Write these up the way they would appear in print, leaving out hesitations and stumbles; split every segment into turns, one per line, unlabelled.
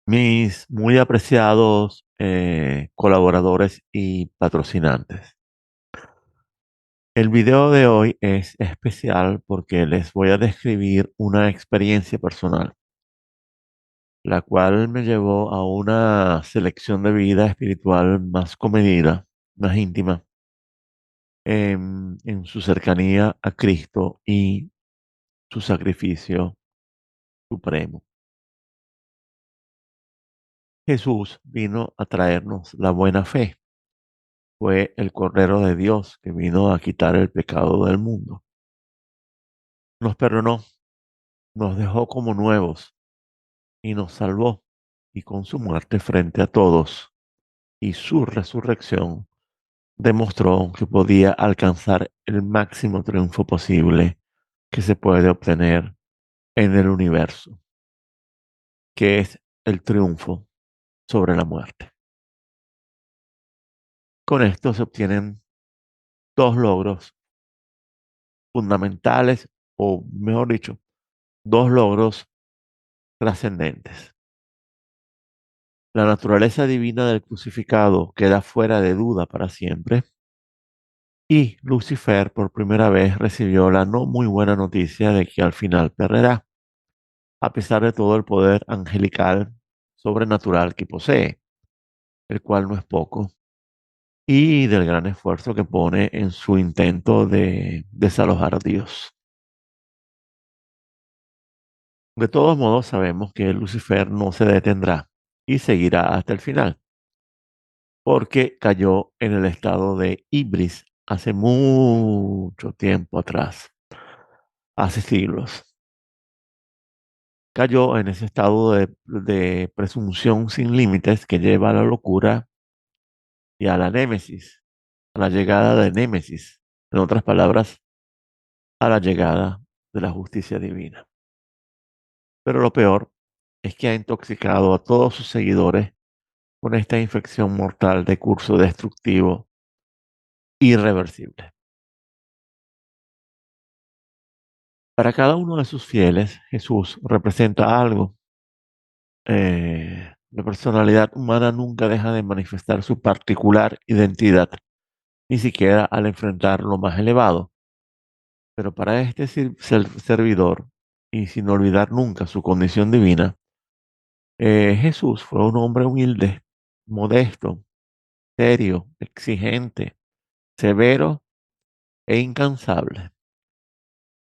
Mis muy apreciados colaboradores y patrocinantes. El video de hoy es especial porque les voy a describir una experiencia personal, la cual me llevó a una selección de vida espiritual más comedida, más íntima, en su cercanía a Cristo y su sacrificio supremo. Jesús vino a traernos la buena fe. Fue el Cordero de Dios que vino a quitar el pecado del mundo. Nos perdonó, nos dejó como nuevos y nos salvó. Y con su muerte frente a todos y su resurrección demostró que podía alcanzar el máximo triunfo posible que se puede obtener en el universo, que es el triunfo sobre la muerte. Con esto se obtienen dos logros fundamentales, o mejor dicho, dos logros trascendentes. La naturaleza divina del crucificado queda fuera de duda para siempre y Lucifer por primera vez recibió la no muy buena noticia de que al final perderá, a pesar de todo el poder angelical sobrenatural que posee, el cual no es poco, y del gran esfuerzo que pone en su intento de desalojar a Dios. De todos modos, sabemos que Lucifer no se detendrá y seguirá hasta el final, porque cayó en el estado de ibris hace mucho tiempo atrás, hace siglos. Cayó en ese estado de presunción sin límites que lleva a la locura y a la némesis, a la llegada de Némesis, en otras palabras, a la llegada de la justicia divina. Pero lo peor es que ha intoxicado a todos sus seguidores con esta infección mortal de curso destructivo irreversible. Para cada uno de sus fieles, Jesús representa algo. La personalidad humana nunca deja de manifestar su particular identidad, ni siquiera al enfrentar lo más elevado. Pero para este servidor, y sin olvidar nunca su condición divina, Jesús fue un hombre humilde, modesto, serio, exigente, severo e incansable,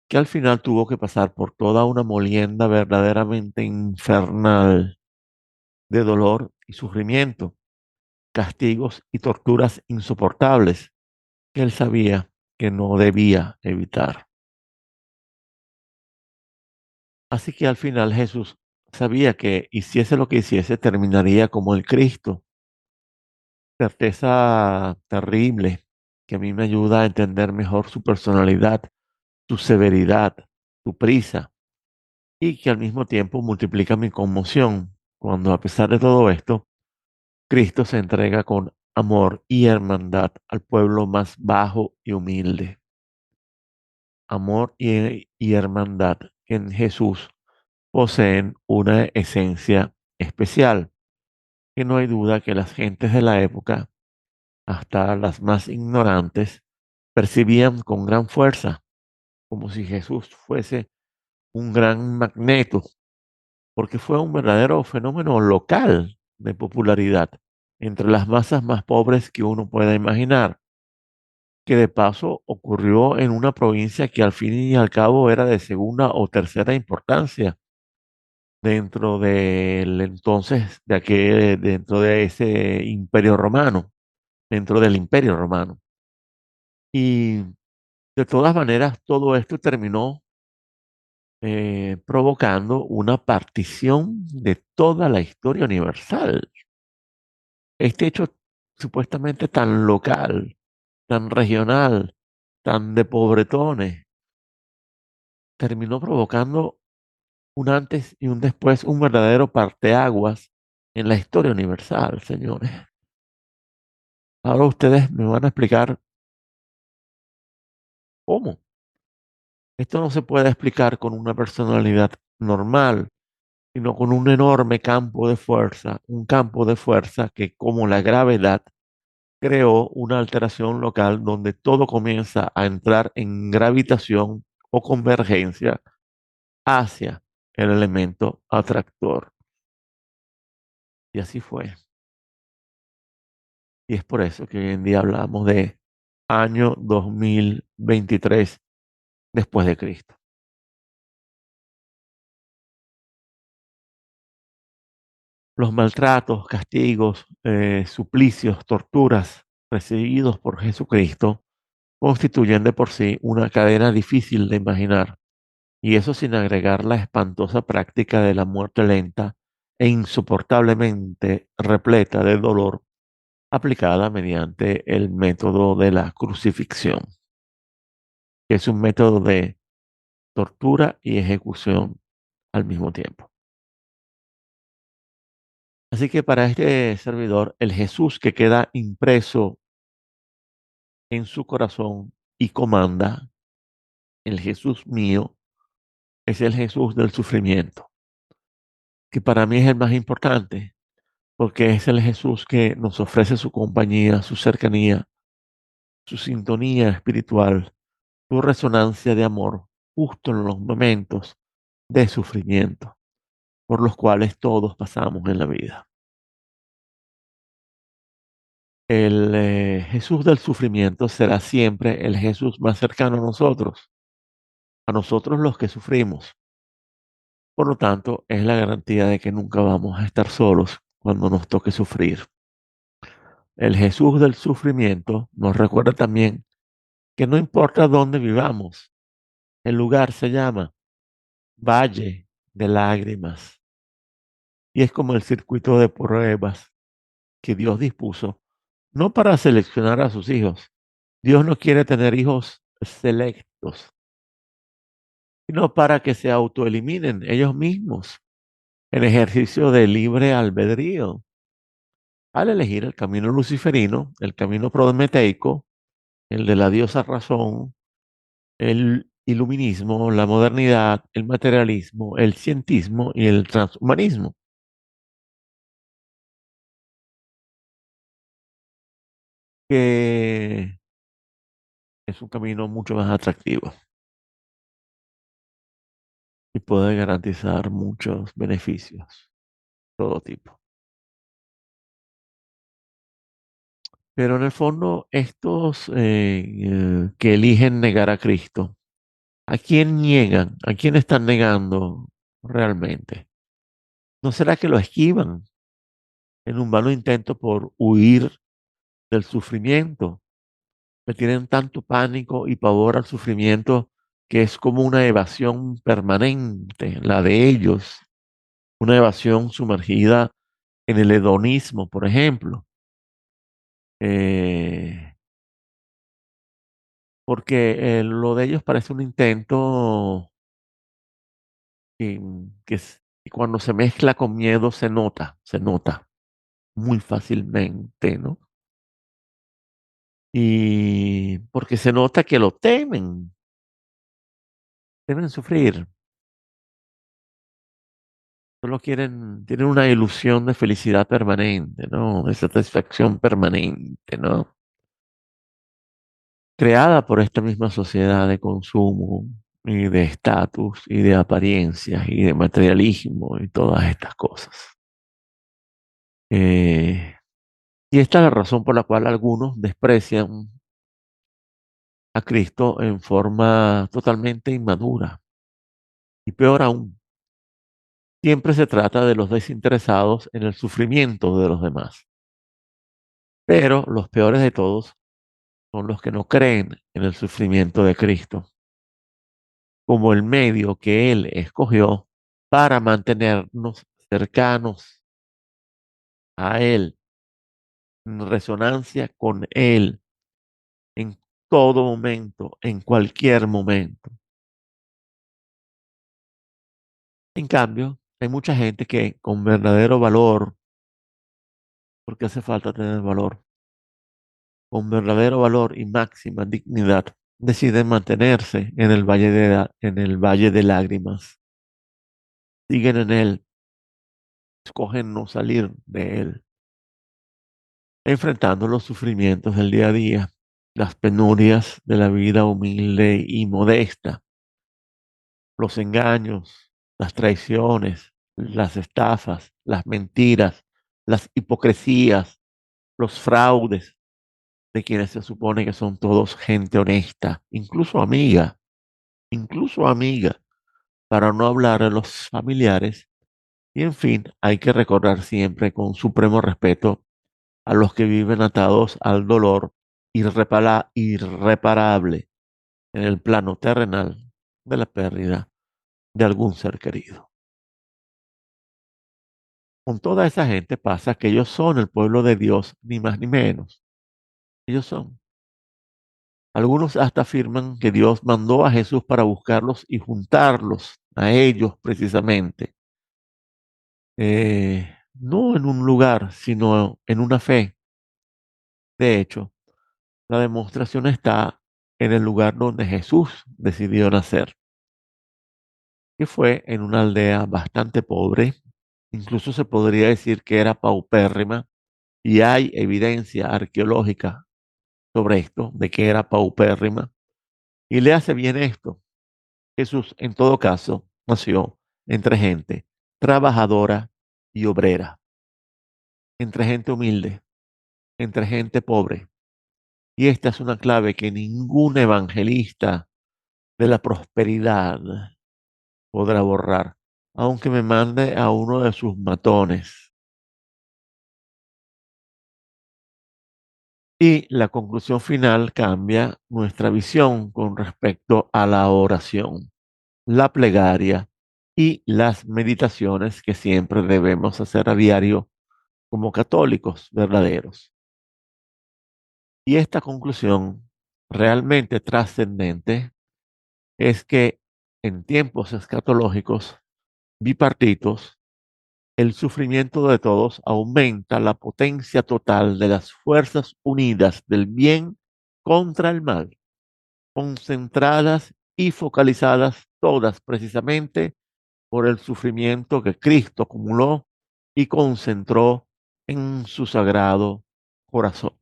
que al final tuvo que pasar por toda una molienda verdaderamente infernal de dolor y sufrimiento, castigos y torturas insoportables que él sabía que no debía evitar. Así que al final Jesús sabía que hiciese lo que hiciese, terminaría como el Cristo. Certeza terrible que a mí me ayuda a entender mejor su personalidad, su severidad, su prisa, y que al mismo tiempo multiplica mi conmoción cuando a pesar de todo esto, Cristo se entrega con amor y hermandad al pueblo más bajo y humilde. Amor y hermandad que en Jesús poseen una esencia especial, que no hay duda que las gentes de la época, hasta las más ignorantes, percibían con gran fuerza, como si Jesús fuese un gran magneto, porque fue un verdadero fenómeno local de popularidad entre las masas más pobres que uno pueda imaginar, que de paso ocurrió en una provincia que al fin y al cabo era de segunda o tercera importancia dentro del entonces, dentro de ese imperio romano, dentro del imperio romano. Y de todas maneras, todo esto terminó provocando una partición de toda la historia universal. Este hecho supuestamente tan local, tan regional, tan de pobretones, terminó provocando un antes y un después, un verdadero parteaguas en la historia universal, señores. Ahora ustedes me van a explicar cómo. Esto no se puede explicar con una personalidad normal, sino con un enorme campo de fuerza, un campo de fuerza que, como la gravedad, creó una alteración local donde todo comienza a entrar en gravitación o convergencia hacia el elemento atractor. Y así fue. Y es por eso que hoy en día hablamos de año 2023 después de Cristo. Los maltratos, castigos, suplicios, torturas recibidos por Jesucristo constituyen de por sí una cadena difícil de imaginar, y eso sin agregar la espantosa práctica de la muerte lenta e insoportablemente repleta de dolor aplicada mediante el método de la crucifixión, que es un método de tortura y ejecución al mismo tiempo. Así que para este servidor, el Jesús que queda impreso en su corazón y comanda, el Jesús mío, es el Jesús del sufrimiento, que para mí es el más importante, porque es el Jesús que nos ofrece su compañía, su cercanía, su sintonía espiritual, su resonancia de amor, justo en los momentos de sufrimiento por los cuales todos pasamos en la vida. El Jesús del sufrimiento será siempre el Jesús más cercano a nosotros los que sufrimos. Por lo tanto, es la garantía de que nunca vamos a estar solos cuando nos toque sufrir. El Jesús del sufrimiento nos recuerda también que no importa dónde vivamos, el lugar se llama Valle de Lágrimas y es como el circuito de pruebas que Dios dispuso, no para seleccionar a sus hijos. Dios no quiere tener hijos selectos, sino para que se autoeliminen ellos mismos en ejercicio de libre albedrío, al elegir el camino luciferino, el camino prometeico, el de la diosa razón, el iluminismo, la modernidad, el materialismo, el cientismo y el transhumanismo, que es un camino mucho más atractivo y puede garantizar muchos beneficios, todo tipo. Pero en el fondo, estos que eligen negar a Cristo, ¿a quién niegan? ¿A quién están negando realmente? ¿No será que lo esquivan en un vano intento por huir del sufrimiento? Le tienen tanto pánico y pavor al sufrimiento que es como una evasión permanente, la de ellos, una evasión sumergida en el hedonismo, por ejemplo. Eh, porque lo de ellos parece un intento que, que cuando se mezcla con miedo se nota muy fácilmente, ¿no? Y porque se nota que lo temen, temen sufrir, solo quieren, tienen una ilusión de felicidad permanente, ¿no? De satisfacción permanente, ¿no? Creada por esta misma sociedad de consumo y de estatus y de apariencias y de materialismo y todas estas cosas. Eh, y esta es la razón por la cual algunos desprecian a Cristo en forma totalmente inmadura. Y peor aún, siempre se trata de los desinteresados en el sufrimiento de los demás. Pero los peores de todos son los que no creen en el sufrimiento de Cristo como el medio que Él escogió para mantenernos cercanos a Él, en resonancia con Él, en todo momento, en cualquier momento. En cambio, hay mucha gente que con verdadero valor, porque hace falta tener valor, con verdadero valor y máxima dignidad, deciden mantenerse en el valle de lágrimas. Siguen en él escogen no salir de él, enfrentando los sufrimientos del día a día, las penurias de la vida humilde y modesta, los engaños, las traiciones, las estafas, las mentiras, las hipocresías, los fraudes de quienes se supone que son todos gente honesta, incluso amiga, para no hablar de los familiares. Y en fin, hay que recordar siempre con supremo respeto a los que viven atados al dolor irreparable en el plano terrenal de la pérdida de algún ser querido. Con toda esa gente pasa que ellos son el pueblo de Dios, ni más ni menos. Ellos son. Algunos hasta afirman que Dios mandó a Jesús para buscarlos y juntarlos a ellos precisamente, no en un lugar, sino en una fe. De hecho, la demostración está en el lugar donde Jesús decidió nacer, que fue en una aldea bastante pobre, incluso se podría decir que era paupérrima, y hay evidencia arqueológica sobre esto, de que era paupérrima, y le hace bien esto. Jesús, en todo caso, nació entre gente trabajadora y obrera, entre gente humilde, entre gente pobre. Y esta es una clave que ningún evangelista de la prosperidad podrá borrar, aunque me mande a uno de sus matones. Y la conclusión final cambia nuestra visión con respecto a la oración, la plegaria y las meditaciones que siempre debemos hacer a diario como católicos verdaderos. Y esta conclusión realmente trascendente es que en tiempos escatológicos bipartitos, el sufrimiento de todos aumenta la potencia total de las fuerzas unidas del bien contra el mal, concentradas y focalizadas todas precisamente por el sufrimiento que Cristo acumuló y concentró en su sagrado corazón.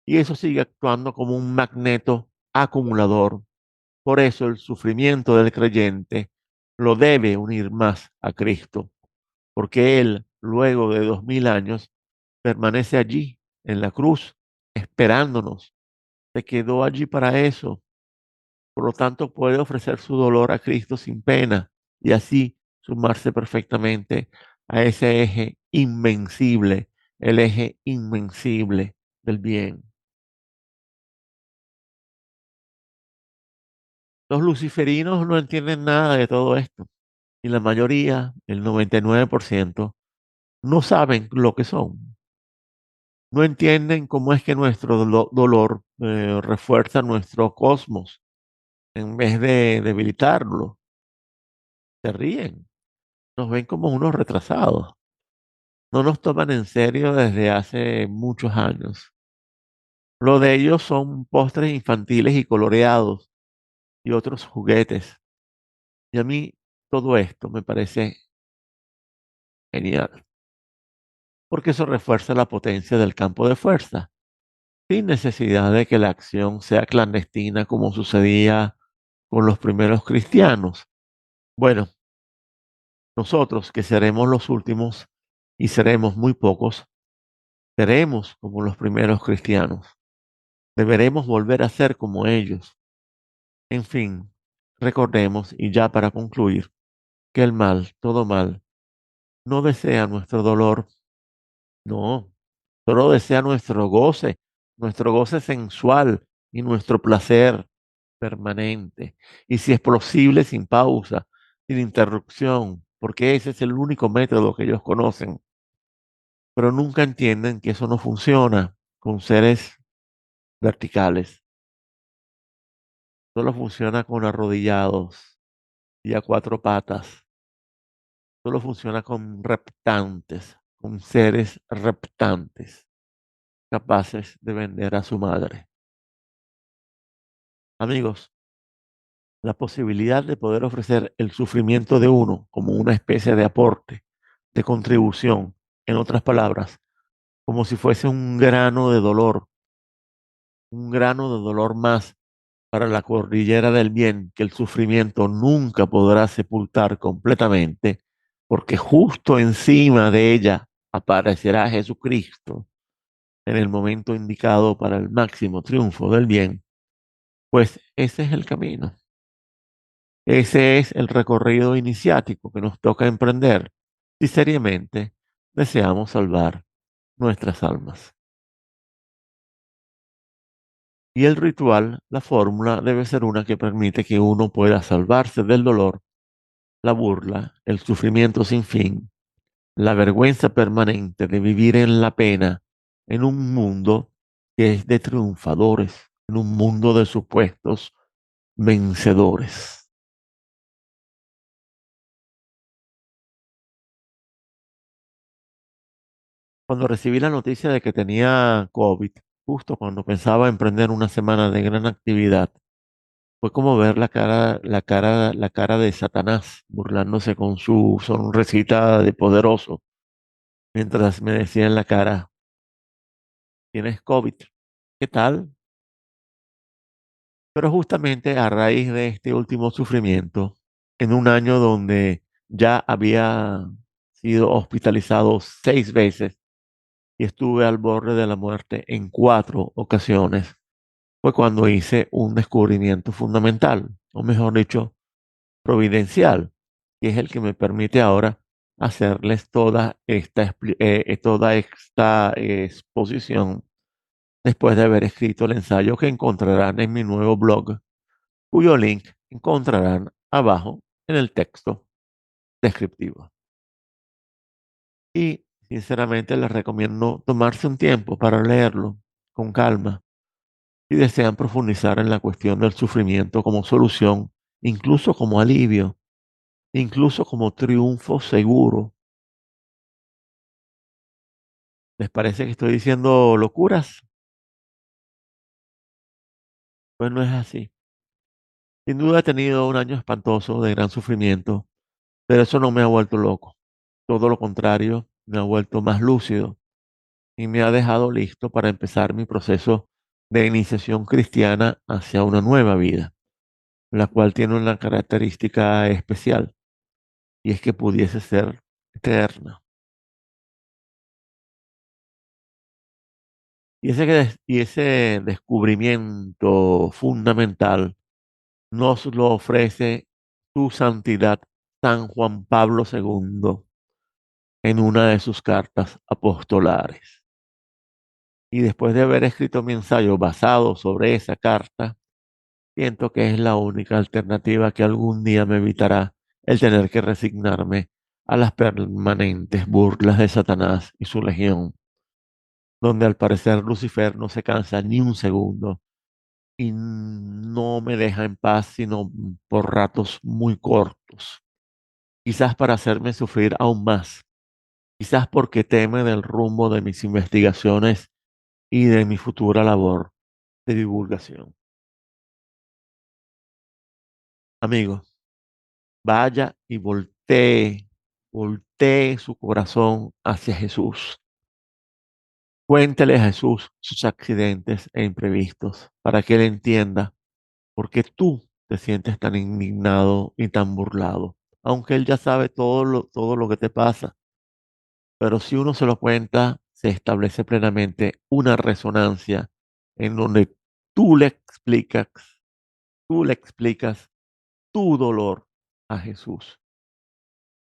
Y eso sigue actuando como un magneto acumulador. Por eso el sufrimiento del creyente lo debe unir más a Cristo, porque Él, luego de 2000 años, permanece allí, en la cruz, esperándonos. Se quedó allí para eso. Por lo tanto, puede ofrecer su dolor a Cristo sin pena y así sumarse perfectamente a ese eje invencible, el eje invencible del bien. Los luciferinos no entienden nada de todo esto y la mayoría, el 99%, no saben lo que son. No entienden cómo es que nuestro dolor refuerza nuestro cosmos en vez de debilitarlo. Se ríen, nos ven como unos retrasados. No nos toman en serio desde hace muchos años. Lo de ellos son postres infantiles y coloreados y otros juguetes. Y a mí todo esto me parece genial, porque eso refuerza la potencia del campo de fuerza, sin necesidad de que la acción sea clandestina como sucedía con los primeros cristianos. Bueno, nosotros que seremos los últimos y seremos muy pocos, seremos como los primeros cristianos. Deberemos volver a ser como ellos. En fin, recordemos, y ya para concluir, que el mal, todo mal, no desea nuestro dolor, no, solo desea nuestro goce sensual y nuestro placer permanente. Y si es posible, sin pausa, sin interrupción, porque ese es el único método que ellos conocen. Pero nunca entienden que eso no funciona con seres verticales, solo funciona con arrodillados y a cuatro patas. Solo funciona con reptantes, con seres reptantes, capaces de vender a su madre. Amigos, la posibilidad de poder ofrecer el sufrimiento de uno como una especie de aporte de contribución. En otras palabras, como si fuese un grano de dolor, un grano de dolor más para la cordillera del bien que el sufrimiento nunca podrá sepultar completamente, porque justo encima de ella aparecerá Jesucristo en el momento indicado para el máximo triunfo del bien. Pues ese es el camino, ese es el recorrido iniciático que nos toca emprender si seriamente deseamos salvar nuestras almas. Y el ritual, la fórmula, debe ser una que permite que uno pueda salvarse del dolor, la burla, el sufrimiento sin fin, la vergüenza permanente de vivir en la pena en un mundo que es de triunfadores, en un mundo de supuestos vencedores. Cuando recibí la noticia de que tenía COVID, justo cuando pensaba emprender una semana de gran actividad, fue como ver la cara de Satanás burlándose con su sonrisita de poderoso, mientras me decía en la cara, tienes COVID, ¿qué tal? Pero justamente a raíz de este último sufrimiento, en un año donde ya había sido hospitalizado 6 veces y estuve al borde de la muerte en 4 ocasiones, fue cuando hice un descubrimiento fundamental, o mejor dicho, providencial, que es el que me permite ahora hacerles toda esta exposición después de haber escrito el ensayo que encontrarán en mi nuevo blog, cuyo link encontrarán abajo en el texto descriptivo. Y sinceramente les recomiendo tomarse un tiempo para leerlo con calma si desean profundizar en la cuestión del sufrimiento como solución, incluso como alivio, incluso como triunfo seguro. ¿Les parece que estoy diciendo locuras? Pues no es así. Sin duda he tenido un año espantoso de gran sufrimiento, pero eso no me ha vuelto loco. Todo lo contrario, me ha vuelto más lúcido y me ha dejado listo para empezar mi proceso de iniciación cristiana hacia una nueva vida, la cual tiene una característica especial, y es que pudiese ser eterna. Y ese descubrimiento fundamental nos lo ofrece su santidad San Juan Pablo II en una de sus cartas apostolares. Y después de haber escrito mi ensayo basado sobre esa carta, siento que es la única alternativa que algún día me evitará el tener que resignarme a las permanentes burlas de Satanás y su legión, donde al parecer Lucifer no se cansa ni un segundo y no me deja en paz sino por ratos muy cortos, quizás para hacerme sufrir aún más, quizás porque teme del rumbo de mis investigaciones y de mi futura labor de divulgación. Amigos, vaya y voltee su corazón hacia Jesús. Cuéntele a Jesús sus accidentes e imprevistos para que Él entienda por qué tú te sientes tan indignado y tan burlado. Aunque Él ya sabe todo lo que te pasa, pero si uno se lo cuenta, se establece plenamente una resonancia en donde tú le explicas, tú le explicas tu dolor a Jesús.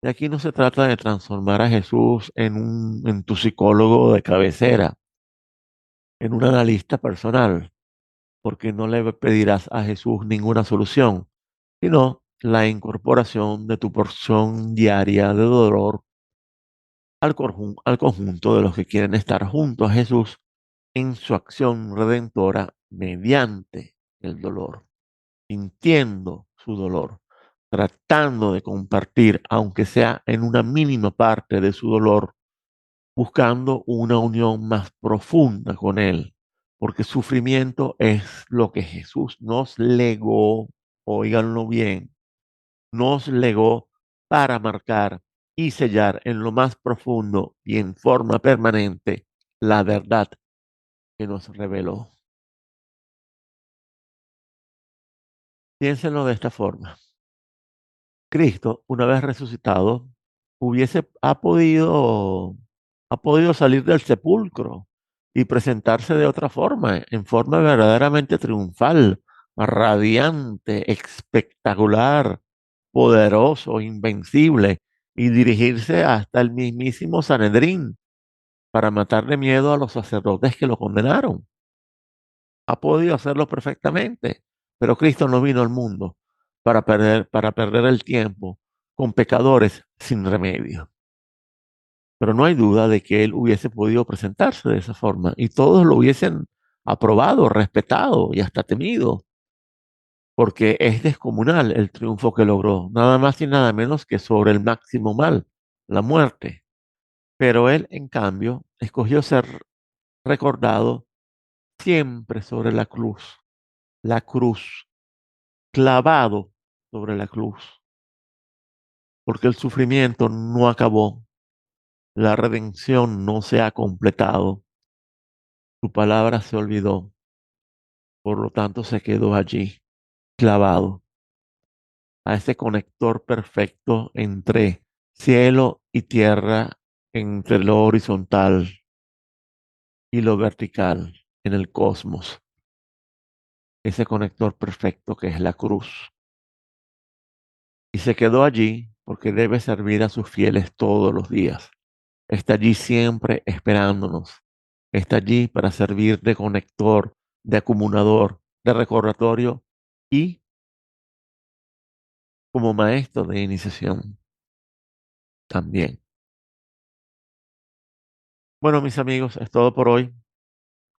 Y aquí no se trata de transformar a Jesús en tu psicólogo de cabecera, en un analista personal, porque no le pedirás a Jesús ninguna solución, sino la incorporación de tu porción diaria de dolor al conjunto de los que quieren estar junto a Jesús en su acción redentora mediante el dolor, sintiendo su dolor, tratando de compartir, aunque sea en una mínima parte de su dolor, buscando una unión más profunda con Él, porque sufrimiento es lo que Jesús nos legó, óiganlo bien, nos legó para marcar y sellar en lo más profundo y en forma permanente la verdad que nos reveló. Piénsenlo de esta forma. Cristo, una vez resucitado, ha podido salir del sepulcro y presentarse de otra forma, en forma verdaderamente triunfal, radiante, espectacular, poderoso, invencible, y dirigirse hasta el mismísimo Sanedrín para matarle miedo a los sacerdotes que lo condenaron. Ha podido hacerlo perfectamente, pero Cristo no vino al mundo para perder el tiempo con pecadores sin remedio. Pero no hay duda de que él hubiese podido presentarse de esa forma y todos lo hubiesen aprobado, respetado y hasta temido, porque es descomunal el triunfo que logró, nada más y nada menos que sobre el máximo mal, la muerte. Pero él, en cambio, escogió ser recordado siempre sobre la cruz, clavado sobre la cruz, porque el sufrimiento no acabó, la redención no se ha completado, su palabra se olvidó, por lo tanto se quedó allí, clavado, a ese conector perfecto entre cielo y tierra, entre lo horizontal y lo vertical en el cosmos, ese conector perfecto que es la cruz. Y se quedó allí porque debe servir a sus fieles todos los días. Está allí siempre esperándonos. Está allí para servir de conector, de acumulador, de recordatorio y como maestro de iniciación también. Bueno, mis amigos, es todo por hoy.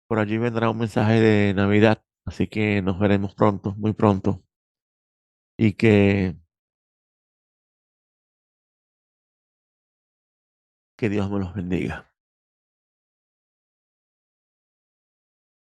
Por allí vendrá un mensaje de Navidad, así que nos veremos pronto, muy pronto. Y que Dios me los bendiga.